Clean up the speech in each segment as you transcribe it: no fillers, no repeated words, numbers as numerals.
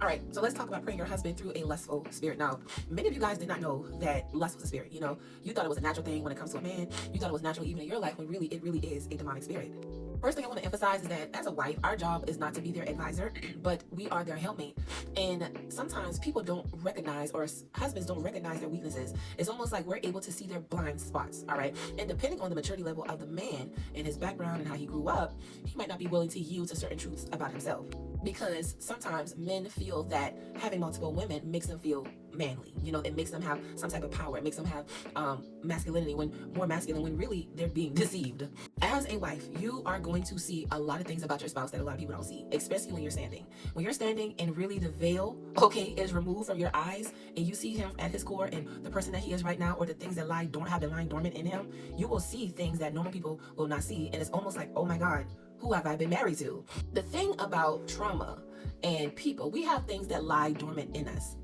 All right, so let's talk about praying your husband through a lustful spirit. Now, many of you guys did not know that lust was a spirit. You thought it was a natural thing when it comes to a man. You thought it was natural even in your life when really it really is a demonic spirit. First thing I want to emphasize is that as a wife, our job is not to be their advisor, but we are their helpmate. And sometimes people don't recognize, or husbands don't recognize their weaknesses. It's almost like we're able to see their blind spots, all right? And depending on the maturity level of the man and his background and how he grew up, he might not be willing to yield to certain truths about himself. Because sometimes men feel that having multiple women makes them feel manly. It makes them have some type of power. It makes them have masculinity, when more masculine, when really they're being deceived. As a wife, you are going to see a lot of things about your spouse that a lot of people don't see, especially when you're standing. When you're standing and really the veil, is removed from your eyes and you see him at his core and the person that he is right now, or the things that have been lying dormant in him, you will see things that normal people will not see. And it's almost like, oh my God, who have I been married to? The thing about trauma and people, we have things that lie dormant in us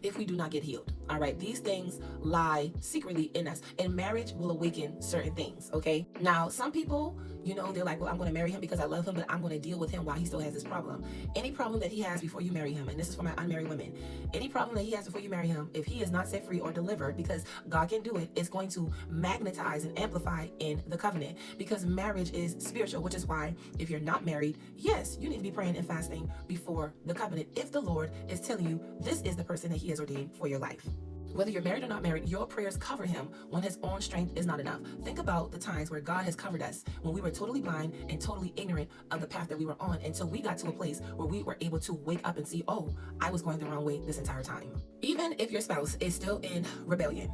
if we do not get healed. All right, these things lie secretly in us, and marriage will awaken certain things. Okay, now some people, they're like, well, I'm going to marry him because I love him, but I'm going to deal with him while he still has this problem. Any problem that he has before you marry him, and this is for my unmarried women, any problem that he has before you marry him, if he is not set free or delivered, because God can do it, it's going to magnetize and amplify in the covenant, because marriage is spiritual, which is why if you're not married, yes, you need to be praying and fasting before the covenant if the Lord is telling you this is the person that he has ordained for your life. Whether you're married or not married, your prayers cover him when his own strength is not enough. Think about the times where God has covered us when we were totally blind and totally ignorant of the path that we were on, until we got to a place where we were able to wake up and see, oh, I was going the wrong way this entire time. Even if your spouse is still in rebellion,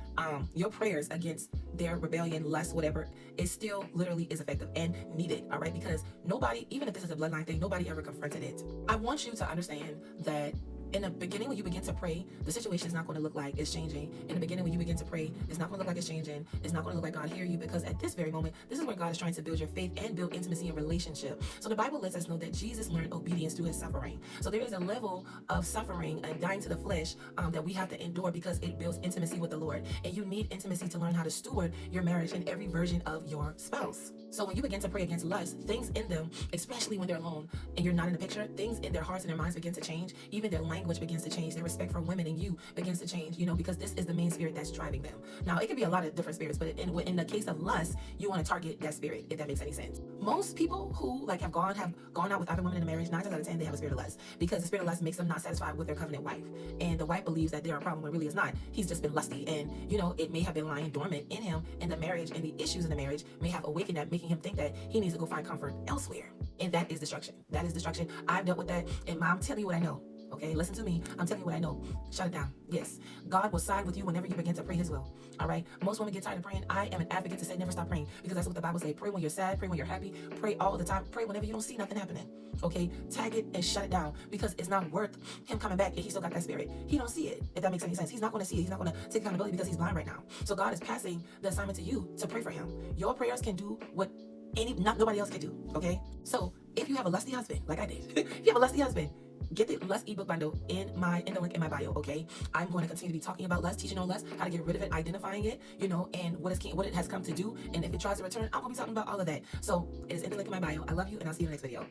your prayers against their rebellion, lust, whatever, it still literally is effective and needed, all right? Because nobody, even if this is a bloodline thing, nobody ever confronted it. I want you to understand that in the beginning, when you begin to pray, the situation is not going to look like it's changing. In the beginning, when you begin to pray, it's not going to look like it's changing. It's not going to look like God hear you, because at this very moment, this is where God is trying to build your faith and build intimacy and relationship. So the Bible lets us know that Jesus learned obedience through his suffering. So there is a level of suffering and dying to the flesh that we have to endure, because it builds intimacy with the Lord. And you need intimacy to learn how to steward your marriage and every version of your spouse. So when you begin to pray against lust, things in them, especially when they're alone and you're not in the picture, things in their hearts and their minds begin to change. Even their language begins to change. Their respect for women and you begins to change, because this is the main spirit that's driving them. Now, it can be a lot of different spirits, but in the case of lust, you want to target that spirit, if that makes any sense. Most people who have gone out with other women in a marriage, 9 times out of 10, they have a spirit of lust, because the spirit of lust makes them not satisfied with their covenant wife. And the wife believes that they're a problem when really it's not. He's just been lusty, and it may have been lying dormant in him, and the marriage and the issues in the marriage may have awakened that, making him think that he needs to go find comfort elsewhere. And that is destruction. That is destruction. I've dealt with that, and I'm telling you what I know. Okay, listen to me. I'm telling you what I know. Shut it down. Yes, God will side with you whenever you begin to pray his will. All right. Most women get tired of praying. I am an advocate to say never stop praying, because that's what the Bible says. Pray when you're sad. Pray when you're happy. Pray all the time. Pray whenever you don't see nothing happening. Okay, tag it and shut it down, because it's not worth him coming back and he still got that spirit. He don't see it, if that makes any sense. He's not going to see it. He's not going to take accountability because he's blind right now. So God is passing the assignment to you to pray for him. Your prayers can do what nobody else can do. Okay, so if you have a lusty husband, like I did, if you have a lusty husband, get the Lust ebook bundle in the link in my bio. Okay, I'm going to continue to be talking about lust, teaching on lust, how to get rid of it, identifying it, and what it has come to do, and if it tries to return, I'm going to be talking about all of that. So it is in the link in my bio. I love you, and I'll see you in the next video.